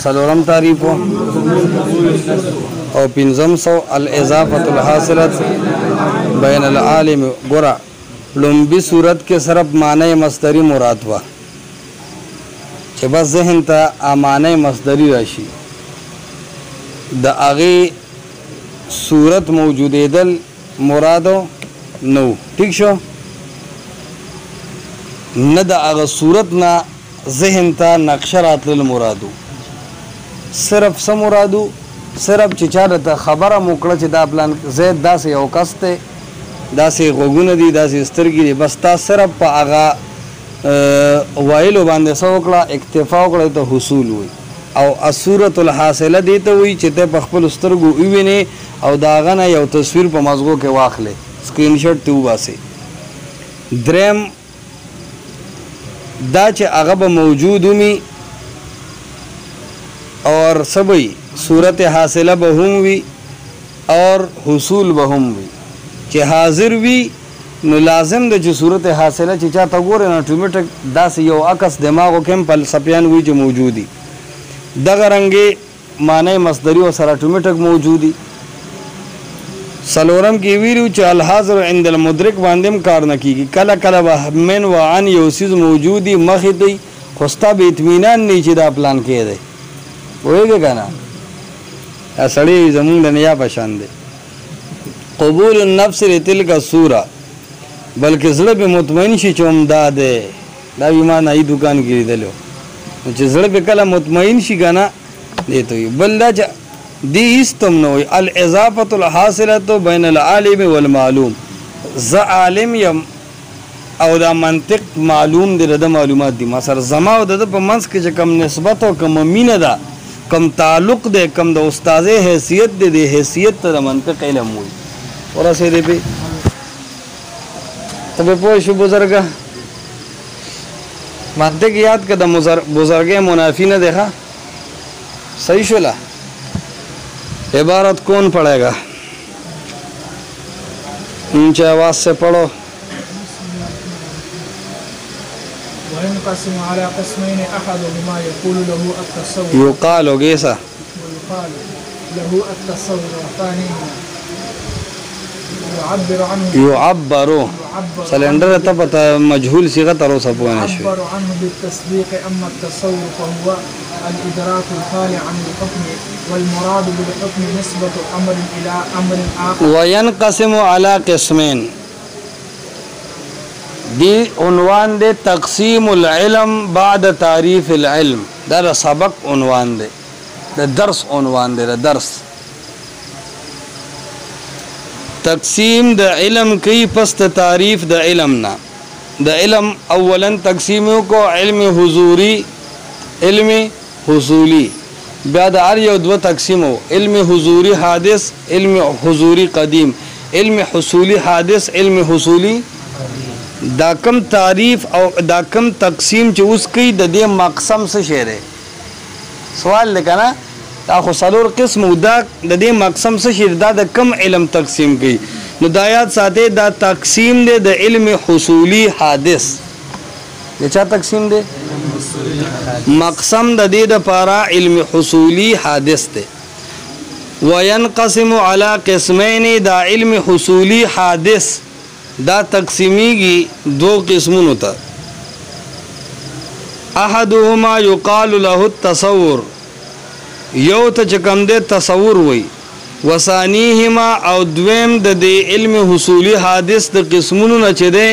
سلورم تعریف او پنځم سو الاضافه الحاصله بین العالم ګورا لومبي صورت کې صرف معنی مصدری مراد وا چې بس ذهن ته معنی مصدری راشي د هغه صورت موجودېدل مرادو نو ٹھیک شو نه د هغه صورت نه ذهن ته نقشه راتلل مرادو صرف سم مرادو صرف چې چا ته خبره موکړه چې دا پلان زید داسې یو کس ته داسې غوږونه دي داسې سترګې دي بس تا صرف په هغه وایلو باندې څه وکړه اکتفا وکړه ته حصول وي او الصورت الحاصله دی ته وي چې ته په خپل سترګو ووینې او د هغه نه یو تصویر په مغزو کې واخلې سکرین شاټ ته وباسې دریم دا چې هغه به موجود وي اور سبھی صورت حاصله به هم وي اور حصول به هم وي چې حاضر وي نو لازم ده چې صورت حاصله چې چا ته ګورې نو ټومیټک داسې یو عکس دماغو کې هم فلسفیان وي چې موجودي دغه رنګې معنی مصدری او سره ټومیټک موجودي سلورم کې ویلو چې الحاضر عند المدرک باندې هم کار نه کیږي کله کله به من وعن یو سیز موجودي مخې دی خو ستا به اطمینان نه چې دا پلان کې دی وایي که نه دا سړی زمونږ د نیا په شان دی قبول النفس لتلک الصوره بلکې زړه به مطمئن شي چې همدا دی دا به ما نایي دوکان کې لیدلو نو چې زړه به کله مطمئن شي که نه دی ته وي بل دا چې دی هیڅ نه وي الاضافه الحاصله بین العالم والمعلوم زه عالم یم او دا منطق معلوم دی د معلومات دي ما سره زما او د په منځ کې چې کم نسبت او کم مینه ده کم تعلق دی کم د استاذ حیثیت دی د حیثیت ته د منطق علم وي ورسېدې پې ته به پوه شو بزرګه منطق یاد که د بزرګۍ منافی نه دی ښه صحیح شوله عبارت کون پڑھے گا اونچے آواز سے پڑھو وينقسم على قسمين أحدهما يقول له التصور يقال گیسا ويقال له التصور وثانيهما يعبر عنه سلندر تا پتا مجهول صيغه تر اوسه پوه نه شو يعبر عنه بالتصديق اما التصور فهو الادراك الخالي عن الحكم والمراد بالحكم نسبة امر الى امر اخر وينقسم على قسمين دی عنوان دے تقسیم العلم بعد تعریف العلم دا سبق عنوان دے دا درس عنوان دے دا درس تقسیم د علم کی پس تعریف د علم نا د علم اولا تقسیم کو علم حضوری علم حصولی بیا د هر یو دو تقسیمو علم حضوری حادث علم حضوری قدیم علم حصولی حادث علم حصولی دا کم تعریف او دا کم تقسیم چې اوس کوي د دې مقسم څه شی دی سوال دی که نه دا خو څلور قسم دا د دې مقسم څه شي دا د کم علم تقسیم کوي نو دا یاد ساتئ دا تقسیم دی د علم حصولی حادث د چا تقسیم دی مقسم د دې دپاره علم حصولی حادث دی وینقسم علی قسمین دا علم حصولی حادث دا تقسیمیږي دو قسمونو ته احدهما یقال له التصور یو ته چې کوم دی تصور وي وثانیهما او دویم د دې علم حصولی حادث د قسمونو نه چې دی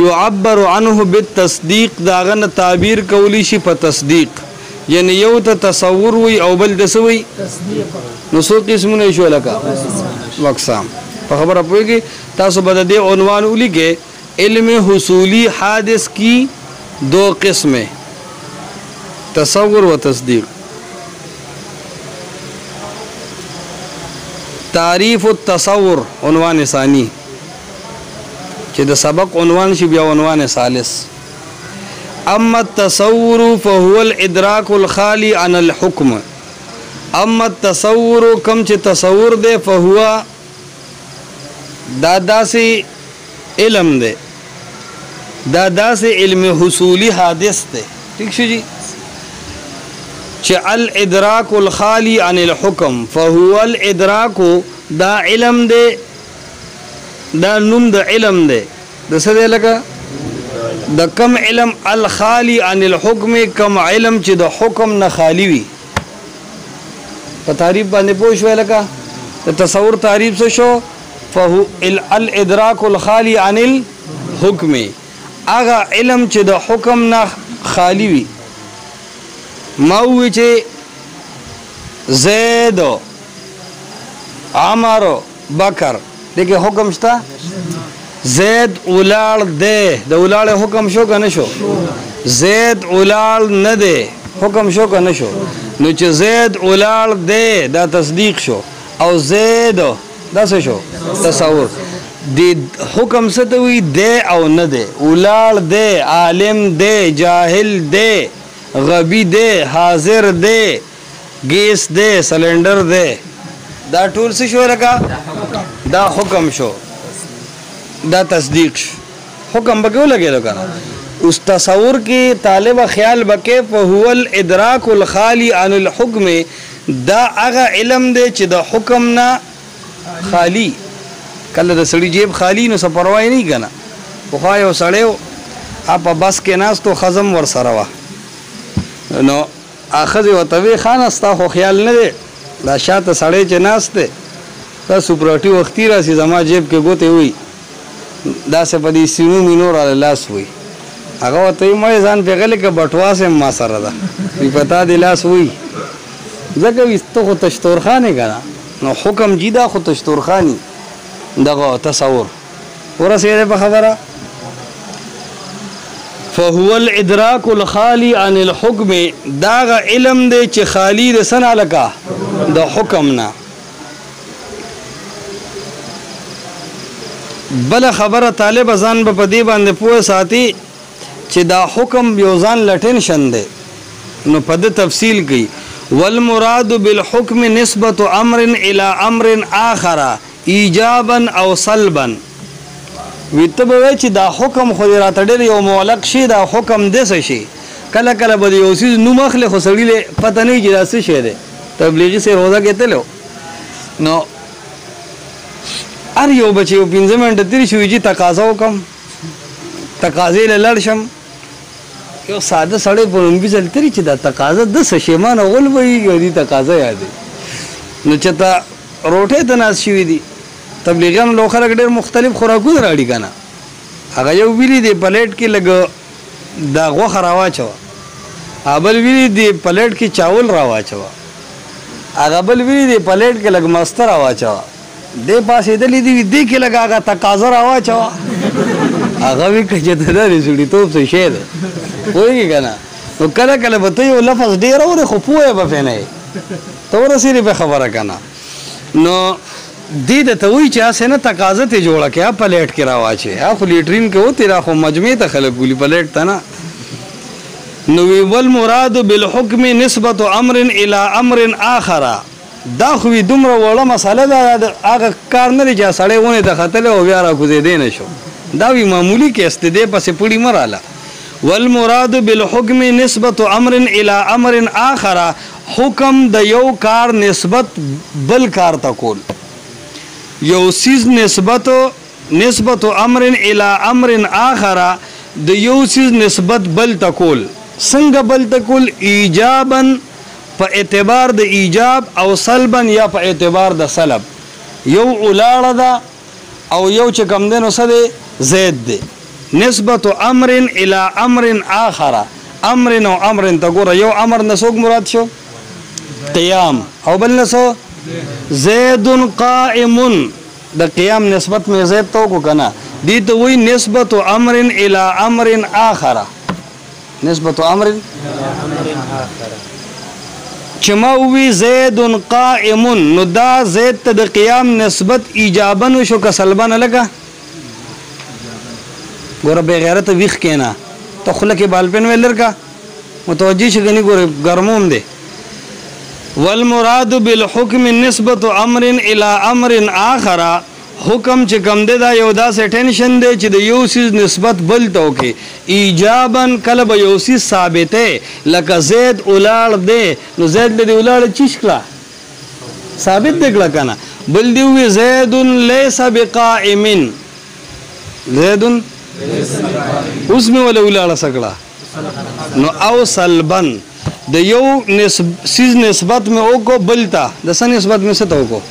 یعبر عنه بالتصدیق د هغه نه تعبیر کولی شي په تصدیق یعنی یو ته تصور وي او بل د څه وي نو څو قسمونه یې شو لکه اقسام په خبره پوهېږي تاسو به د دې عنوان ولیکئ علم حصولی حادث کی دو قسمیں تصور و تصدیق تعریف التصور عنوان ثانی چې د سبق عنوان شي بیا عنوان ثالث اما التصور فهو الادراك الخالي عن الحكم اما التصور کم چې تصور دی فهو دا داسې علم دی دا داسې علم حصولی حادث دی ٹھیک شو جی چې الادراک الخالی عن الحکم فهو الادراک دا علم دے دا نوم د علم دے د څه دی لکه د کم علم الخالی عن الحکم کم علم چې د حکم نه خالی وي په تعریف باندې پوه شوې لکه د تصور تعریف څه شو فهو الادراک الخالی عن الحکم هغه علم چې د حکم نه خالی وي ما وی چې زید عمر بکر دغه حکم شته زید اولاد ده د اولاد حکم شو کنه شو زید اولاد نه ده حکم شو کنه شو نو چې زید اولاد ده دا تصدیق شو او زید دا څه شو تصور د حکم څه ته وی ده او نه ده اولاد ده عالم ده جاهل ده غبی دے حاضر دے گیس دے سلنڈر دے دا ټول څه شو لکه دا حکم شو دا تصدیق شو حکم بکیو لگے لو کنه اس تصور کی طالب خیال بکے فهو الادراک الخالی عن الحکم دا هغه علم دے چې د حکم نه خالی کله د سړي جیب خالی نو څه پروا نه کنه خو یو سړیو اپ بس کې ناس تو خزم ور سره وا نو اخذ وتوی خان استا خو خیال نه دی دا شاته سړی چې ناشته دا سپراټي وختي راسي زما جیب کې ګوته وي دا څه پدې سینو مينور علی لاس وي هغه ته مې ځان پیغله کې بټوا سم ما سره ده په پتا دی لاس وي زګه وستو خو تشتور خانه غنا نو حکم جیدا خو تشتور خاني دغه تصور ورسېده په خبره فهو الادراک الخالی عن الحکم داغ علم دے چې خالی د سنا لکا د حکم نه بل خبره طالب ځان په دې باندې پوه ساتي چې دا حکم یو ځان لټنشن دی نو په دې تفصیل کوي والمراد بالحکم نسبة امر الى امر آخر ایجابا او سلبا ویته به چې دا حکم خو راته ډېر یو معلق شي دا حکم دسه شي کله کله به یو سیز نو مخله خو سړی له پته نه چې راځي شه ده تبلیغي سه روزه کې تلو نو ار یو بچي 15 منټه تیر شوې چې تقاضا وکم تقاضې له لړشم یو ساده سړی په لومبي ځل تیر چې دا تقاضا د څه شي مان غول وي دی تقاضا یادې نو چې تا روټه ته ناس شوې دي تبلیغیان لو خلک ډېر مختلف خوراکونه راړي کنه هغه یو ویلي دی پلیټ کې لګ دا غوخه راواچو ابل ویلي دی پلیټ کې چاول راواچو هغه بل ویلي دی پلیټ کې لګ مستر راواچو دې پاسې دلی دی دې کې لګا هغه تقاضا راواچو هغه وی کجه ته لري سړي توپ څه شه ده وایي کنه نو کله کله به ته یو لفظ ډېر اورې خو پوهه به نه ته ورسېږي په خبره کنه نو دې د ته وی چې اسنه تقاضا ته جوړه کې پلیټ کې راواچي خو لیټرین کې و تیرا خو مجمع ته خلک ګولي پلیټ ته نه نو وی والمراد بالحکم نسبة امر الى امر اخر دا خو دومره وړه مسله ده هغه کار نه دی چې سړی ونه ته خطل او بیا را کوزې دی نه شو دا وی معمولی کې استدې پسې پوری مراله والمراد بالحکم نسبة امر الى امر اخر حکم د یو کار نسبت بل کار ته کول یو سیز نسبت امر الى امر آخر د یو سیز نسبت بل تکول څنګه بل تکول ایجابا په اعتبار د ایجاب او سلبا یا په اعتبار د سلب یو اولاړه ده او یو چې کم دنو سده زید ده نسبت امر الى امر آخر امر او امر تګوره یو امر نسوک مراد شو قیام او بل نسو زید قائم د قیام نسبت میں زید تو کو کنا دی تو وہی نسبت امر الى امر آخر نسبت امر چموی زید قائم نو دا زید ته د قیام نسبت ایجابا شو که سلبا نه لگا ګوره بے غیرت ویخ کینا تو خلک بالپن ویلر کا متوجی شګنی ګوره ګرموم دی والمراد بالحكم نسبة امر الى امر آخر حکم چې کم دی دا یو داسې ټینشن دی چې د یو سیز نسبت بل ته وکړي ایجابا کله به یو سیز ثابته لکه زید ولاړ دی نو زید دې ولاړ چیش کړه ثابت دی کړه که نه بل دی ووي زید لیس بقائم زید اوس مې وله ولاړه څه کړه نو او سلبن د یو سیز نسبت مې وکړو بل ته د څه نسبت مې څه ته وکړو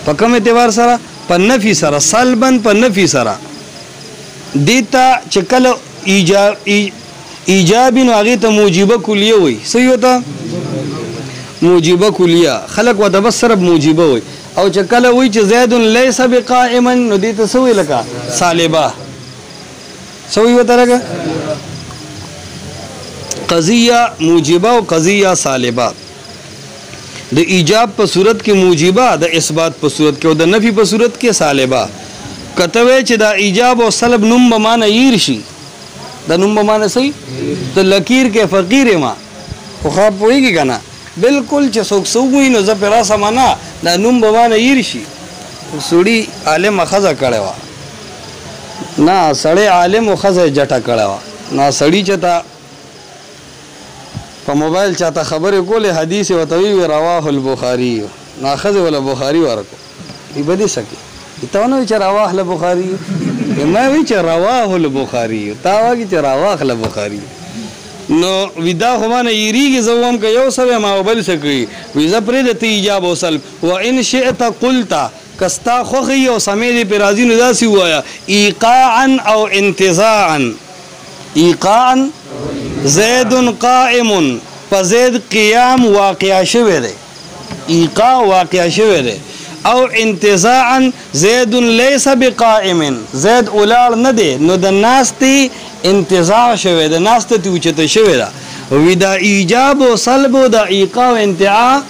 په کوم اعتبار سره په نفي سره سلبن په نفي سره دیتا چې کله ایجابي نو هغې ته موجبه کلیه وایي څه ته موجبه کلیه خلق ورته بس صرف موجبه وایي او چې کله وایي چې زید لیس بقائما نو دې ته څه وایي لکه سالبه څه وایي ورته لکه قضیه موجبه او قضیه سالبه د ایجاب په صورت کې موجبه د اثبات په صورت کې او د نفي په صورت کې سالبه کته وی چې دا ایجاب او سلب نوم به معنی ير شي د نوم به معنی صحیح ته لکیر کې فقیر ما خو خاب پويږي کنه بالکل چې څوک سووي نو زه پر راسه معنا دا نوم به معنی ير شي سړی عالم خزه کړي وا نه سړی عالم او خزه جټه کړي وا نه سړی چتا په موبایل چاته خبرې کولې حدیث وتوی رواه البخاری ناخذ ولا بخاری ورکو ای بدی سکی ته نو چې رواه البخاری ما وی چې رواه البخاری تا واګي چې رواه البخاری نو ودا همانه یریږي زوم که یو سوي ما وبل سکی وی ز پرې د ایجاب او سلب و ان شئت قلت کستا خوخي او سمې دې پر راضی نه داسي وایا ایقاعا او انتزاعا ایقاعا زید قائم فزید قیام واقع شوه ده ایقاع واقع شوه ده او انتزاعا زید لیس بقائم زید اولار نه ده نو د ناستی انتزاع شوه ده ناستی توچته شوه ده وی دا ایجاب و سلب و دا ایقاع و انتعاع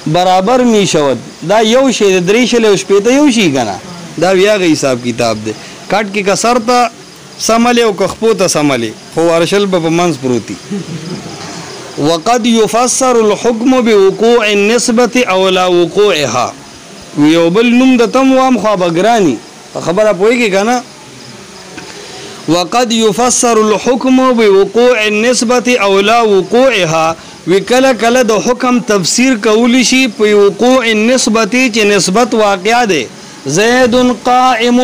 برابر می شود دا یو شی درې شل او شپېته یو شي کنه دا بیاغه حساب کتاب ده کټ کې کسر ته سملی او کخپو ته سملی خو ارشل به په منځ پروتي وقد يفسر الحكم بوقوع النسبة او لا وقوعها یو بل نوم د تم وام خو بګرانی خبره پويږي کنه وقد يفسر الحكم بوقوع النسبة او لا وقوعها وکله کله د حکم تفسیر کولی شي په وقوع النسبة چې نسبت واقع ده زید قائم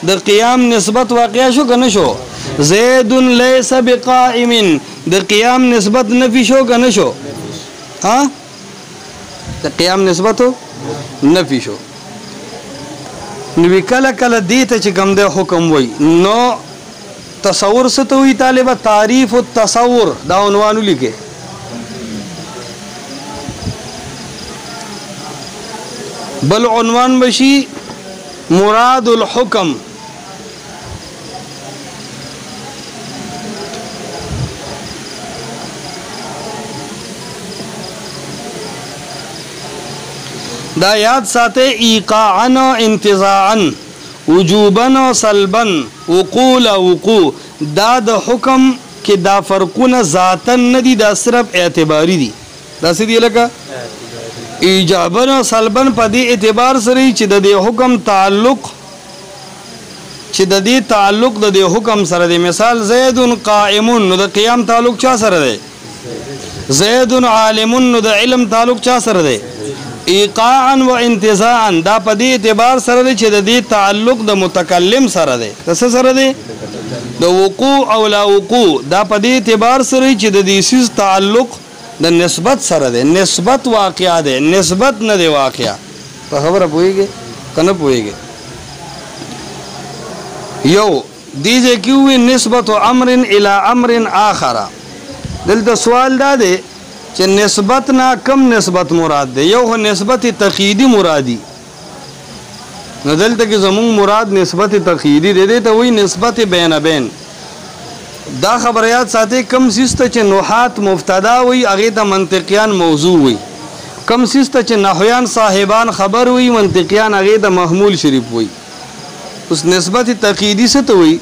د قیام نسبت واقع شو کنه شو زید لیس بقائم د قیام نسبت نفی شو کنه شو ها د قیام نسبت نفی شو نو کله کله دیته چې کوم د حکم وای نو تصور ستوي طالبہ تعریف التصور دا عنوان لیکه بل عنوان بشي مراد الحكم دا یاد ساته ایقاعا انتزاعا وجوبا سلبا وقولا وقوع دا د حکم کې دا فرقونه ذاتا ندي دا صرف اعتباری دي دا څه دی لکه ایجابا سلبا په دې اعتبار سره چې د دې حکم تعلق چې د دې تعلق د دې حکم سره دی مثال زید قائم نو د قیام تعلق چا سره دی زید عالم نو د علم تعلق چا سره دی ایقاعا و انتزاعا دا په دې اعتبار سره دی چې د دې تعلق د متکلم سره دی څه سره دی د وقوع او لا وقوع دا په دې اعتبار سره چې د دې سیس تعلق د نسبت سره دی نسبت واقع دی نسبت نه دی واقع په خبره پوهیږي کنه پوهیږي یو دیجه کیوی نسبت امر الى امر آخر دلته سوال دا دی چې نسبت نا کم نسبت مراد دی یو نسبت تقییدی مرادی نو دلته کې زمون مراد نسبت تقییدی دی ته وی نسبت بین بین دا خبریات ساتي کم سیسته چې نحات مبتدا وی هغه ته منطقیان موضوع وی کم سیسته چې نحویان صاحبان خبر وی منطقیان هغه ته محمول شریف وی اوس نسبت تقییدی څه ته وی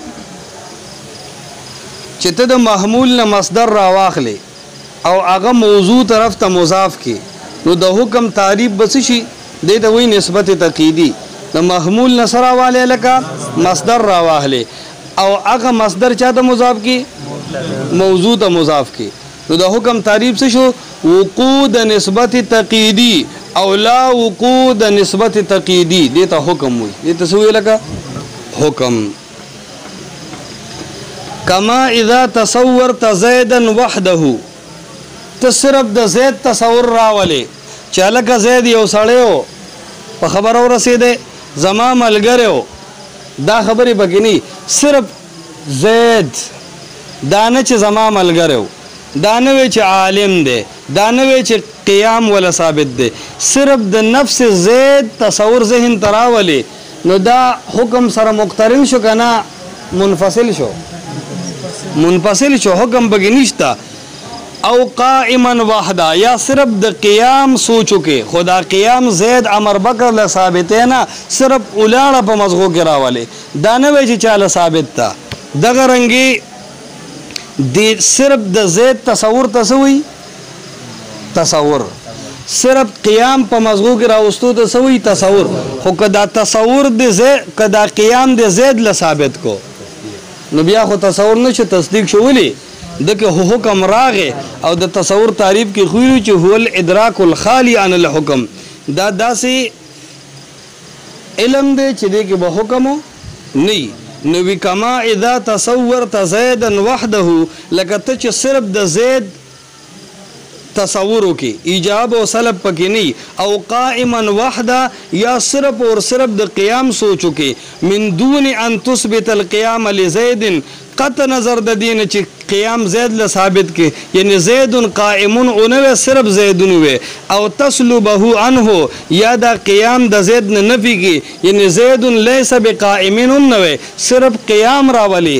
چې ته د محمول نه مصدر را واخلې او هغه موضوع طرف ته مضاف کې نو د حکم تعریف بس شي دې ته وایي نسبت تقیدي د محمول نصر راواله لکه مصدر راواله او هغه مصدر چاته مضاف کی موضوع ته مضاف کی نو د حکم تعریف څه شو وقوع د نسبت تقیدی او لا وقوع د نسبت تقیدی دې ته حکم وایي دې ته څه وایي لکه حکم کما اذا تصورت زیدا وحده ته صرف د زید تصور راولې چې لکه زید یو سړی په خبر ورسېده زما ملګری دا خبرې پکې نه صرف زید دا نه چې زما ملګری دا نه وی چې عالم دی دا نه وی چې قیام ولا ثابت دی صرف د نفس زید تصور ذهن تراولې نو دا حکم سره مقترن شو کنه منفصل شو منفصل شو حکم بګی نشتا او قائما وحدا یا صرف د قیام سوچو کې خدا قیام زید عمر بکر له ثابت نه صرف اولاړه په مزغو کې راواله دا نه وی چې چاله ثابت تا دغه رنګي د صرف د زید تصور تسوي تصور صرف قیام په مزغو کې راوستو تسوي تصور خو کدا تصور د زید کدا قیام د زید له ثابت کو نو بیا خو تصور نشو تصدیق شولی دغه حکم راغه او د تصور تعریف کې خویو چې هو الادراک الخالی عن الحكم دا داسې علم دی چې دغه به حکم نه نو وی کما اذا تصورت زیدا وحده لکه ته چې صرف د زید تصور کی ایجاب او سلب پکې نه او قائما وحده یا صرف اور صرف د قیام سوچو کې من دون ان تثبت القيام لزید قط نظر د دین چې قیام زید له ثابت کې یعنی زید قائم او صرف زید وي او تسلبه عنه یا دا قیام د زید نه نفي کې یعنی زید ليس بقائم نو صرف قیام راولي